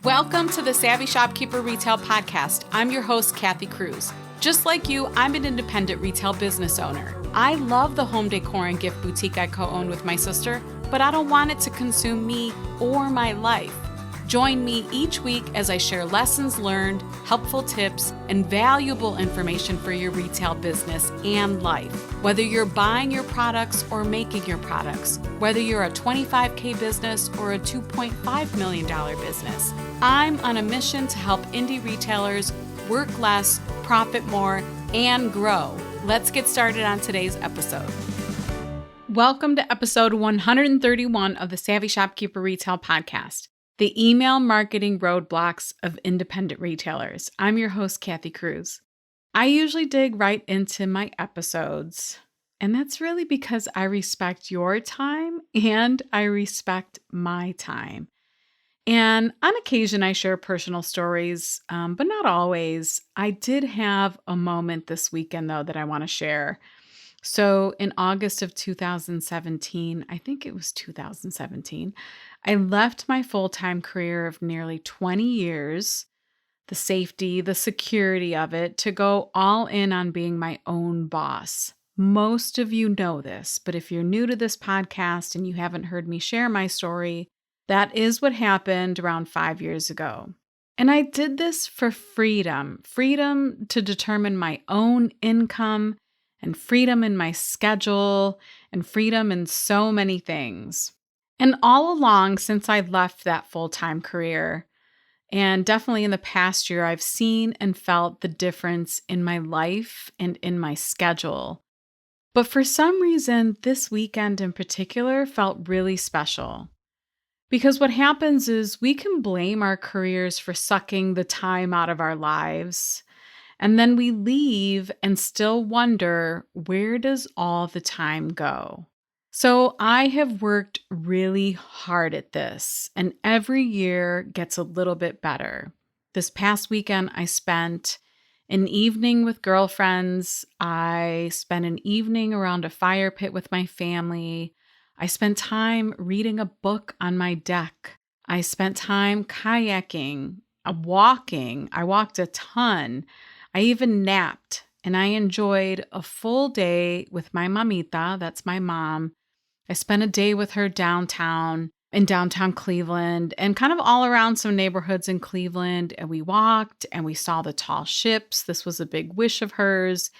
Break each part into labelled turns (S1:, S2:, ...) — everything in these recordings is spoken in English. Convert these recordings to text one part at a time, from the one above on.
S1: Welcome to the Savvy Shopkeeper Retail Podcast. I'm your host, Kathy Cruz. Just like you, I'm an independent retail business owner. I love the home decor and gift boutique I co-own with my sister, but I don't want it to consume me or my life. Join me each week as I share lessons learned, helpful tips, and valuable information for your retail business and life. Whether you're buying your products or making your products, whether you're a $25K business or a $2.5 million business, I'm on a mission to help indie retailers work less, profit more, and grow. Let's get started on today's episode. Welcome to episode 131 of the Savvy Shopkeeper Retail Podcast, the email marketing roadblocks of independent retailers. I'm your host, Kathy Cruz. I usually dig right into my episodes, and that's really because I respect your time and I respect my time. And on occasion, I share personal stories, but not always. I did have a moment this weekend, though, that I want to share. So in August of 2017, I think it was 2017, I left my full-time career of nearly 20 years, the safety, the security of it, to go all in on being my own boss. Most of you know this, but if you're new to this podcast and you haven't heard me share my story, that is what happened around 5 years ago. And I did this for freedom to determine my own income and freedom in my schedule and freedom in so many things. And all along since I left that full-time career, and definitely in the past year, I've seen and felt the difference in my life and in my schedule. But for some reason, this weekend in particular felt really special. Because what happens is we can blame our careers for sucking the time out of our lives. And then we leave and still wonder, where does all the time go? So I have worked really hard at this, and every year gets a little bit better. This past weekend, I spent an evening with girlfriends. I spent an evening around a fire pit with my family. I spent time reading a book on my deck. I spent time kayaking, walking. I walked a ton. I even napped, and I enjoyed a full day with my mamita, that's my mom. I spent a day with her downtown, in downtown Cleveland, and kind of all around some neighborhoods in Cleveland. And we walked and we saw the tall ships. This was a big wish of hers.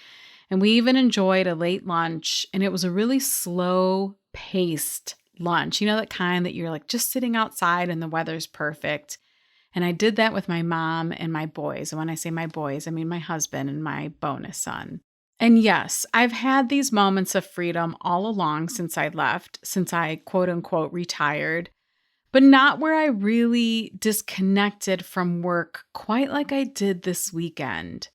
S1: And we even enjoyed a late lunch, and it was a really slow-paced lunch. You know, that kind that you're like just sitting outside and the weather's perfect. And I did that with my mom and my boys. And when I say my boys, I mean my husband and my bonus son. And yes, I've had these moments of freedom all along since I left, since I quote unquote retired, but not where I really disconnected from work quite like I did this weekend.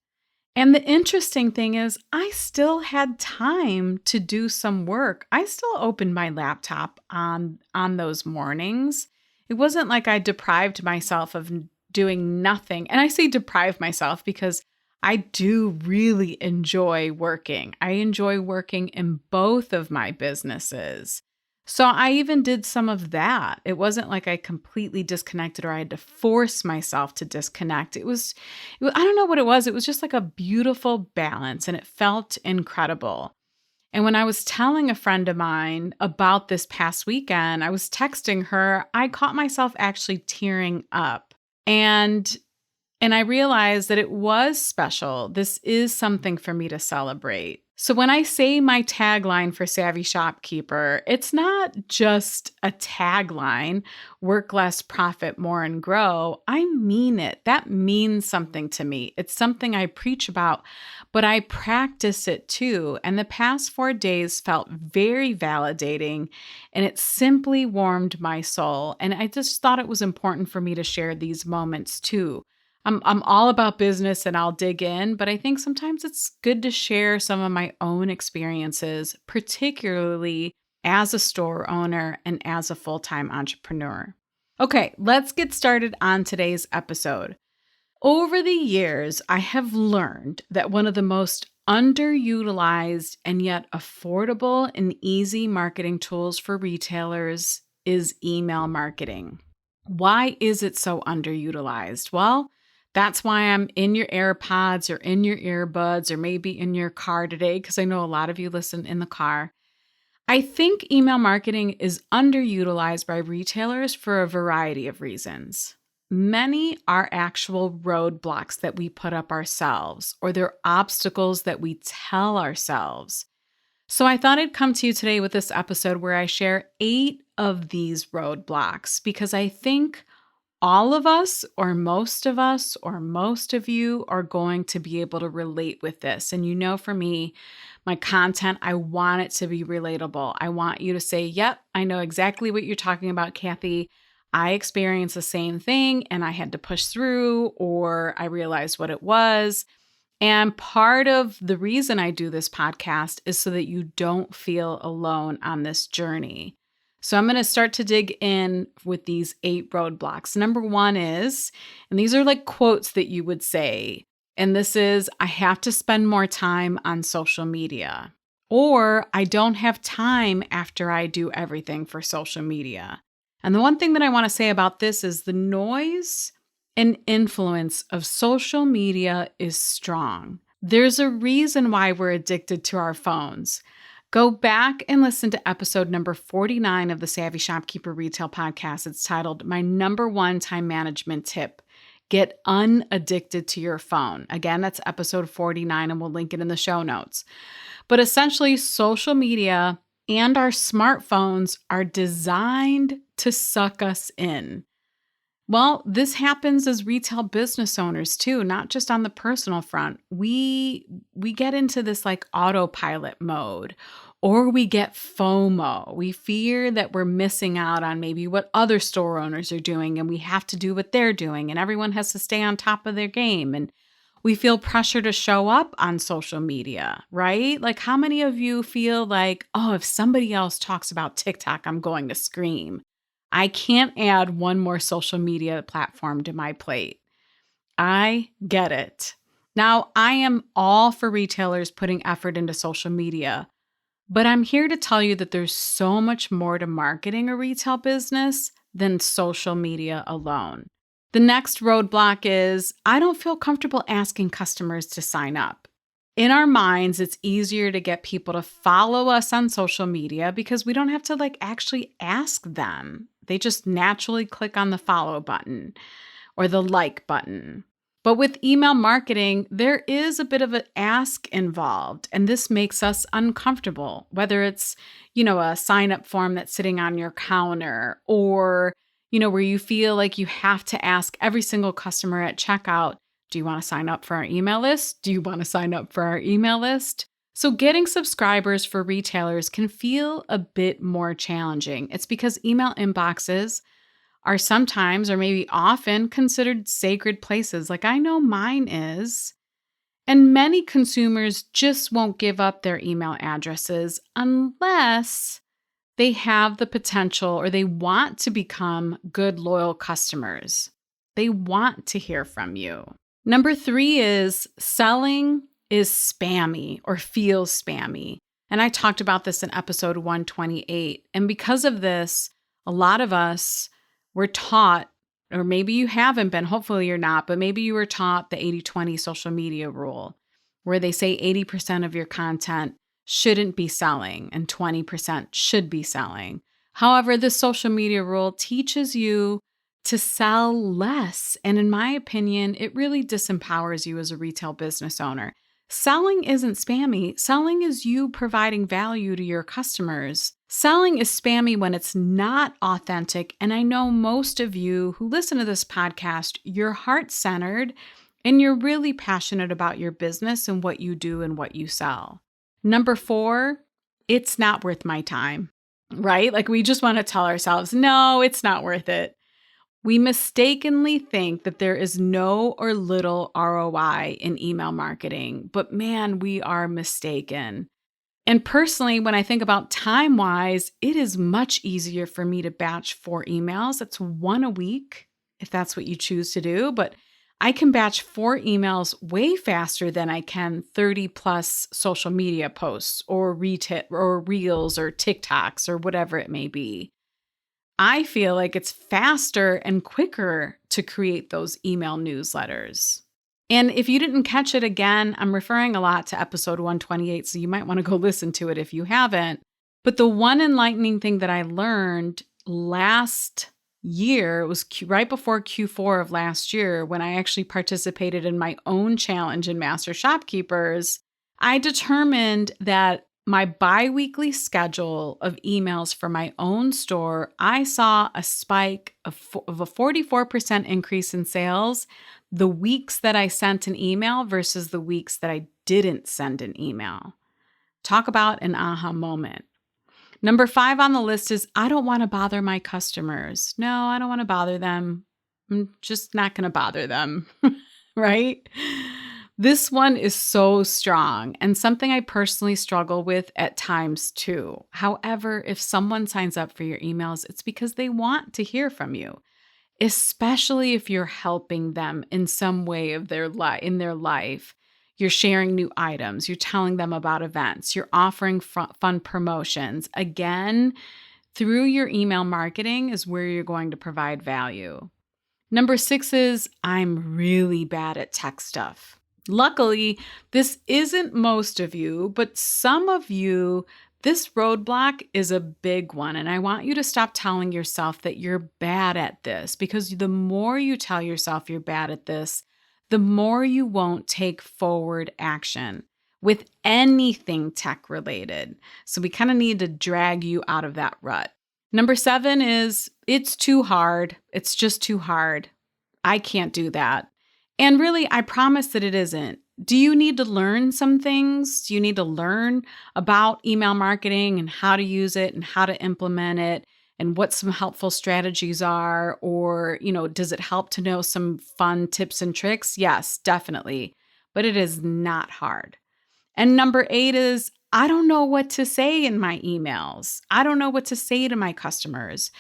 S1: And the interesting thing is, I still had time to do some work. I still opened my laptop on those mornings. It wasn't like I deprived myself of doing nothing. And I say deprive myself because I do really enjoy working. I enjoy working in both of my businesses. So I even did some of that. It wasn't like I completely disconnected or I had to force myself to disconnect. I don't know what it was. It was just like a beautiful balance, and it felt incredible. And when I was telling a friend of mine about this past weekend, I was texting her, I caught myself actually tearing up. And I realized that it was special. This is something for me to celebrate. So when I say my tagline for Savvy Shopkeeper, it's not just a tagline, work less, profit more, and grow. I mean it. That means something to me. It's something I preach about, but I practice it too. And the past 4 days felt very validating, and it simply warmed my soul. And I just thought it was important for me to share these moments too. I'm all about business and I'll dig in, but I think sometimes it's good to share some of my own experiences, particularly as a store owner and as a full-time entrepreneur. Okay, let's get started on today's episode. Over the years, I have learned that one of the most underutilized and yet affordable and easy marketing tools for retailers is email marketing. Why is it so underutilized? Well, that's why I'm in your AirPods or in your earbuds or maybe in your car today, because I know a lot of you listen in the car. I think email marketing is underutilized by retailers for a variety of reasons. Many are actual roadblocks that we put up ourselves, or they're obstacles that we tell ourselves. So I thought I'd come to you today with this episode where I share 8 of these roadblocks because I think all of us, or most of us, or most of you are going to be able to relate with this. And for me, my content, I want it to be relatable. I want you to say, yep, I know exactly what you're talking about, Kathy. I experienced the same thing and I had to push through, or I realized what it was. And part of the reason I do this podcast is so that you don't feel alone on this journey. So I'm going to start to dig in with these 8 roadblocks. Number 1 is, and these are like quotes that you would say, and this is, I have to spend more time on social media, or I don't have time after I do everything for social media. And the one thing that I want to say about this is the noise and influence of social media is strong. There's a reason why we're addicted to our phones. Go back and listen to episode number 49 of the Savvy Shopkeeper Retail Podcast. It's titled My Number 1 Time Management Tip. Get unaddicted to your phone. Again, that's episode 49, and we'll link it in the show notes. But essentially, social media and our smartphones are designed to suck us in. Well, this happens as retail business owners too, not just on the personal front. We get into this like autopilot mode, or we get FOMO. We fear that we're missing out on maybe what other store owners are doing, and we have to do what they're doing, and everyone has to stay on top of their game. And we feel pressure to show up on social media, right? Like, how many of you feel like, oh, if somebody else talks about TikTok, I'm going to scream. I can't add one more social media platform to my plate. I get it. Now, I am all for retailers putting effort into social media, but I'm here to tell you that there's so much more to marketing a retail business than social media alone. The next roadblock is I don't feel comfortable asking customers to sign up. In our minds, it's easier to get people to follow us on social media because we don't have to actually ask them. They just naturally click on the follow button or the like button. But with email marketing, there is a bit of an ask involved, and this makes us uncomfortable, whether it's, a sign-up form that's sitting on your counter, or, where you feel like you have to ask every single customer at checkout, do you want to sign up for our email list? Do you want to sign up for our email list? So getting subscribers for retailers can feel a bit more challenging. It's because email inboxes are sometimes, or maybe often, considered sacred places. Like I know mine is. And many consumers just won't give up their email addresses unless they have the potential or they want to become good, loyal customers. They want to hear from you. Number 3 is selling is spammy or feels spammy. And I talked about this in episode 128. And because of this, a lot of us were taught, or maybe you haven't been, hopefully you're not, but maybe you were taught the 80-20 social media rule, where they say 80% of your content shouldn't be selling and 20% should be selling. However, the social media rule teaches you to sell less. And in my opinion, it really disempowers you as a retail business owner. Selling isn't spammy. Selling is you providing value to your customers. Selling is spammy when it's not authentic. And I know most of you who listen to this podcast, you're heart-centered and you're really passionate about your business and what you do and what you sell. Number 4, it's not worth my time, right? Like we just want to tell ourselves, no, it's not worth it. We mistakenly think that there is no or little ROI in email marketing, but man, we are mistaken. And personally, when I think about time-wise, it is much easier for me to batch 4 emails. That's 1 a week, if that's what you choose to do. But I can batch 4 emails way faster than I can 30 plus social media posts or retail or reels or TikToks or whatever it may be. I feel like it's faster and quicker to create those email newsletters. And if you didn't catch it again, I'm referring a lot to episode 128, so you might want to go listen to it if you haven't. But the one enlightening thing that I learned last year, it was right before Q4 of last year, when I actually participated in my own challenge in Master Shopkeepers, I determined that my biweekly schedule of emails for my own store, I saw a spike of a 44% increase in sales the weeks that I sent an email versus the weeks that I didn't send an email. Talk about an aha moment. Number 5 on the list is I don't want to bother my customers. No, I don't want to bother them. I'm just not going to bother them, right? This one is so strong and something I personally struggle with at times too. However, if someone signs up for your emails, it's because they want to hear from you, especially if you're helping them in some way of in their life. You're sharing new items, you're telling them about events, you're offering fun promotions. Again, through your email marketing is where you're going to provide value. Number 6 is I'm really bad at tech stuff. Luckily, this isn't most of you, but some of you, this roadblock is a big one. And I want you to stop telling yourself that you're bad at this, because the more you tell yourself you're bad at this, the more you won't take forward action with anything tech related. So we kind of need to drag you out of that rut. Number 7 is it's too hard. It's just too hard. I can't do that. And really, I promise that it isn't. Do you need to learn some things? Do you need to learn about email marketing and how to use it and how to implement it and what some helpful strategies are? Or, does it help to know some fun tips and tricks? Yes, definitely. But it is not hard. And number 8 is I don't know what to say in my emails. I don't know what to say to my customers,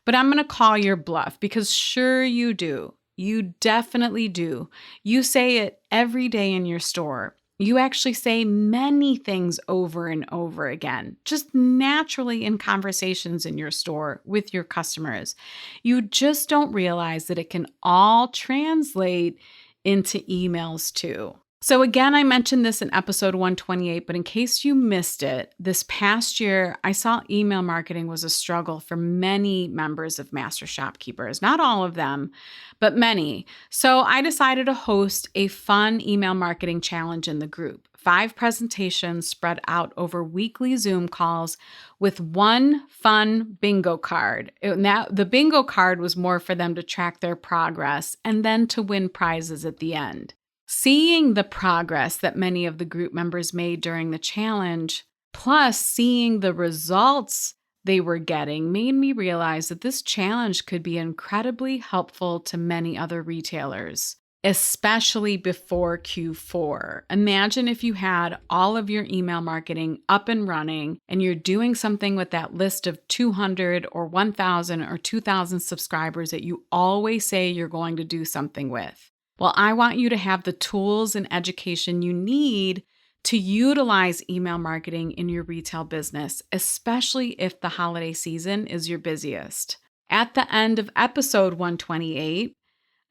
S1: but I'm going to call your bluff because sure you do. You definitely do. You say it every day in your store. You actually say many things over and over again, just naturally in conversations in your store with your customers. You just don't realize that it can all translate into emails too. So again, I mentioned this in episode 128, but in case you missed it, this past year, I saw email marketing was a struggle for many members of Master Shopkeepers. Not all of them, but many. So I decided to host a fun email marketing challenge in the group. 5 presentations spread out over weekly Zoom calls with one fun bingo card. Now, the bingo card was more for them to track their progress and then to win prizes at the end. Seeing the progress that many of the group members made during the challenge, plus seeing the results they were getting, made me realize that this challenge could be incredibly helpful to many other retailers, especially before Q4. Imagine if you had all of your email marketing up and running and you're doing something with that list of 200 or 1,000 or 2,000 subscribers that you always say you're going to do something with. Well, I want you to have the tools and education you need to utilize email marketing in your retail business, especially if the holiday season is your busiest. At the end of episode 128,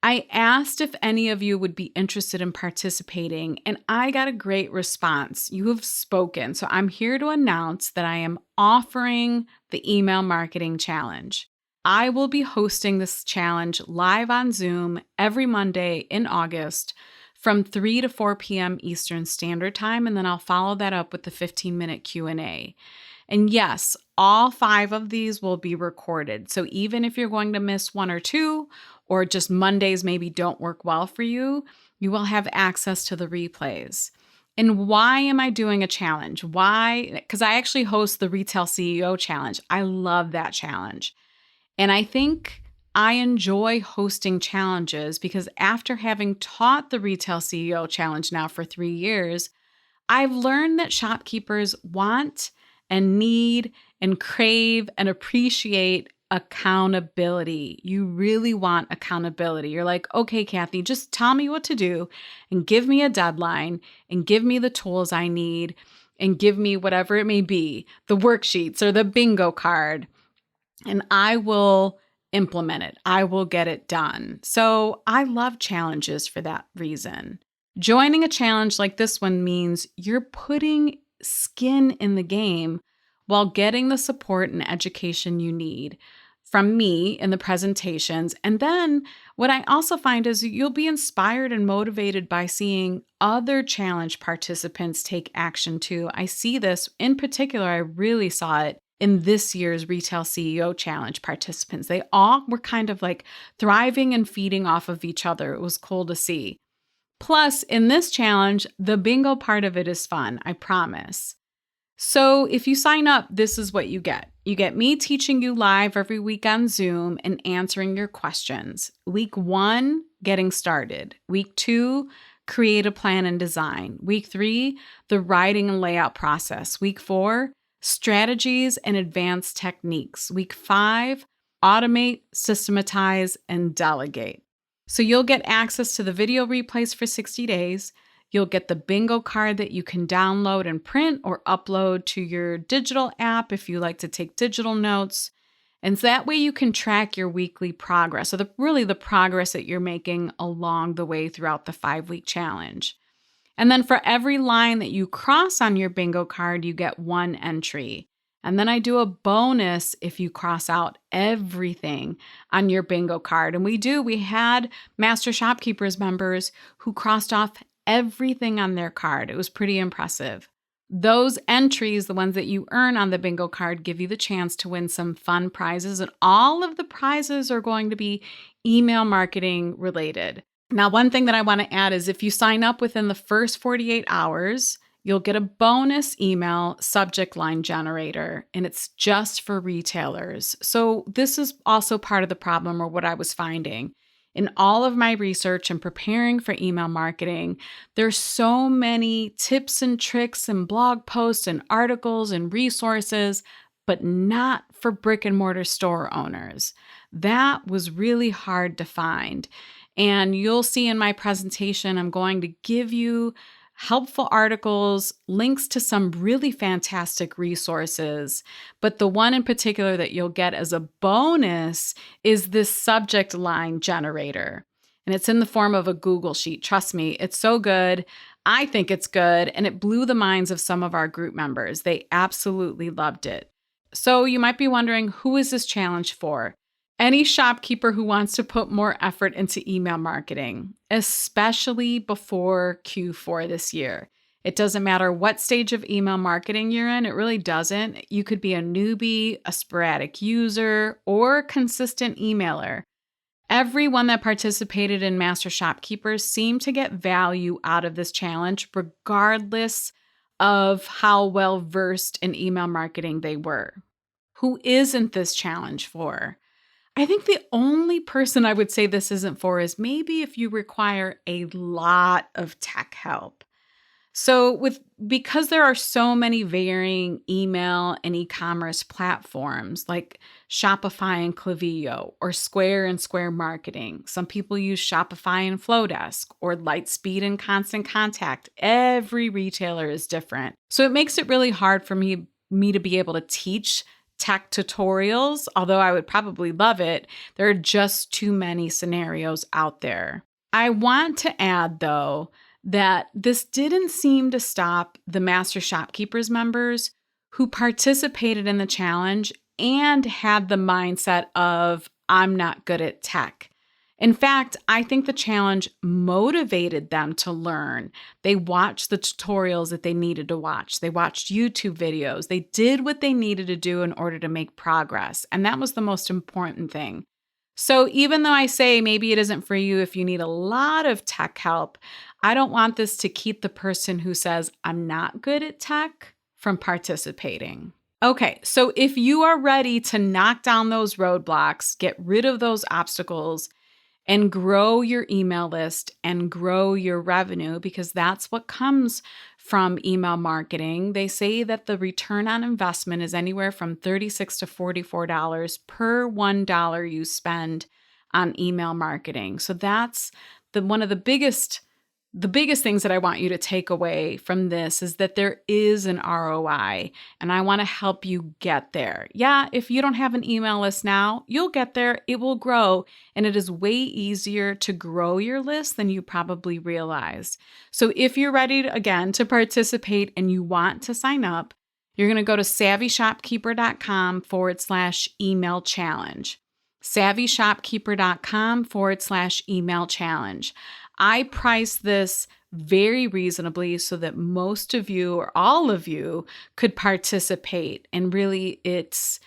S1: I asked if any of you would be interested in participating, and I got a great response. You have spoken, so I'm here to announce that I am offering the Email Marketing Challenge. I will be hosting this challenge live on Zoom every Monday in August from 3 to 4 p.m. Eastern Standard Time, and then I'll follow that up with the 15-minute Q&A. And yes, all 5 of these will be recorded. So even if you're going to miss 1 or 2, or just Mondays maybe don't work well for you, you will have access to the replays. And why am I doing a challenge? Why? Because I actually host the Retail CEO Challenge. I love that challenge. And I think I enjoy hosting challenges because after having taught the Retail CEO Challenge now for 3 years, I've learned that shopkeepers want and need and crave and appreciate accountability. You really want accountability. You're like, okay, Kathy, just tell me what to do and give me a deadline and give me the tools I need and give me whatever it may be, the worksheets or the bingo card. and I will implement it. I will get it done. So I love challenges for that reason. Joining a challenge like this one means you're putting skin in the game while getting the support and education you need from me in the presentations. And then what I also find is you'll be inspired and motivated by seeing other challenge participants take action too. I see this in particular, I really saw it in this year's Retail CEO Challenge participants. They all were kind of like thriving and feeding off of each other. It was cool to see. Plus, in this challenge, the bingo part of it is fun, I promise. So if you sign up, this is what you get. You get me teaching you live every week on Zoom and answering your questions. Week 1, getting started. Week 2, create a plan and design. Week 3, the writing and layout process. Week 4, strategies and advanced techniques. Week 5, automate, systematize, and delegate. So you'll get access to the video replays for 60 days. You'll get the bingo card that you can download and print or upload to your digital app if you like to take digital notes. And so that way you can track your weekly progress, so the progress that you're making along the way throughout the 5-week challenge. And then for every line that you cross on your bingo card, you get 1 entry. And then I do a bonus if you cross out everything on your bingo card. And we had Master Shopkeepers members who crossed off everything on their card. It was pretty impressive. Those entries, the ones that you earn on the bingo card, give you the chance to win some fun prizes. And all of the prizes are going to be email marketing related. Now, one thing that I want to add is if you sign up within the first 48 hours, you'll get a bonus email subject line generator, and it's just for retailers. So this is also part of the problem, or what I was finding. In all of my research and preparing for email marketing, there's so many tips and tricks and blog posts and articles and resources, but not for brick and mortar store owners. That was really hard to find. And you'll see in my presentation, I'm going to give you helpful articles, links to some really fantastic resources. But the one in particular that you'll get as a bonus is this subject line generator. And it's in the form of a Google Sheet. Trust me, it's so good. I think it's good. And it blew the minds of some of our group members. They absolutely loved it. So you might be wondering, who is this challenge for? Any shopkeeper who wants to put more effort into email marketing, especially before Q4 this year. It doesn't matter what stage of email marketing you're in. It really doesn't. You could be a newbie, a sporadic user, or a consistent emailer. Everyone that participated in Master Shopkeepers seemed to get value out of this challenge, regardless of how well versed in email marketing they were. Who isn't this challenge for? I think the only person I would say this isn't for is maybe if you require a lot of tech help. So because there are so many varying email and e-commerce platforms like Shopify and Klaviyo, or Square and Square Marketing. Some people use Shopify and Flowdesk, or Lightspeed and Constant Contact. Every retailer is different. So it makes it really hard for me to be able to teach tech tutorials, although I would probably love it. There are just too many scenarios out there. I want to add, though, that this didn't seem to stop the Master Shopkeepers members who participated in the challenge and had the mindset of, I'm not good at tech. In fact, I think the challenge motivated them to learn. They watched the tutorials that they needed to watch. They watched YouTube videos. They did what they needed to do in order to make progress. And that was the most important thing. So even though I say maybe it isn't for you if you need a lot of tech help, I don't want this to keep the person who says, I'm not good at tech, from participating. Okay, so if you are ready to knock down those roadblocks, get rid of those obstacles, and grow your email list and grow your revenue, because that's what comes from email marketing. They say that the return on investment is anywhere from $36 to $44 per $1 you spend on email marketing. So that's one of the biggest The biggest things that I want you to take away from this is that there is an ROI, and I want to help you get there. Yeah, if you don't have an email list now, you'll get there. It will grow, and it is way easier to grow your list than you probably realize. So if you're ready to participate and you want to sign up, you're going to go to savvyshopkeeper.com/email challenge. savvyshopkeeper.com/email challenge. I price this very reasonably so that most of you or all of you could participate. And really, it's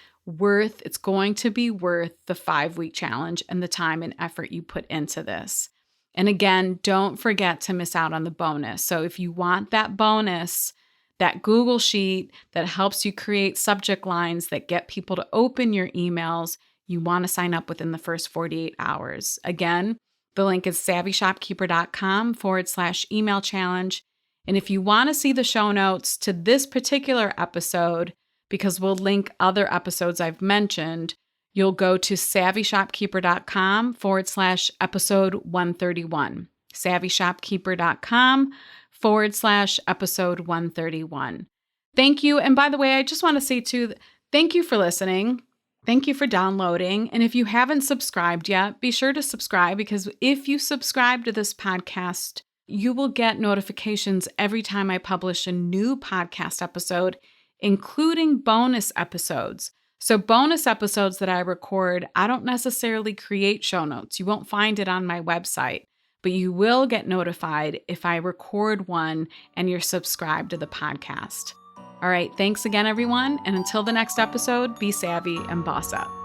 S1: going to be worth the 5-week challenge and the time and effort you put into this. And again, don't forget to miss out on the bonus. So if you want that bonus, that Google Sheet that helps you create subject lines that get people to open your emails, you want to sign up within the first 48 hours. Again, the link is savvyshopkeeper.com/email challenge. And if you want to see the show notes to this particular episode, because we'll link other episodes I've mentioned, you'll go to savvyshopkeeper.com/episode 131. savvyshopkeeper.com/episode 131. Thank you. And by the way, I just want to say too, thank you for listening. Thank you for downloading. And if you haven't subscribed yet, be sure to subscribe, because if you subscribe to this podcast, you will get notifications every time I publish a new podcast episode, including bonus episodes. So bonus episodes that I record, I don't necessarily create show notes. You won't find it on my website, but you will get notified if I record one and you're subscribed to the podcast. All right, thanks again, everyone. And until the next episode, be savvy and boss up.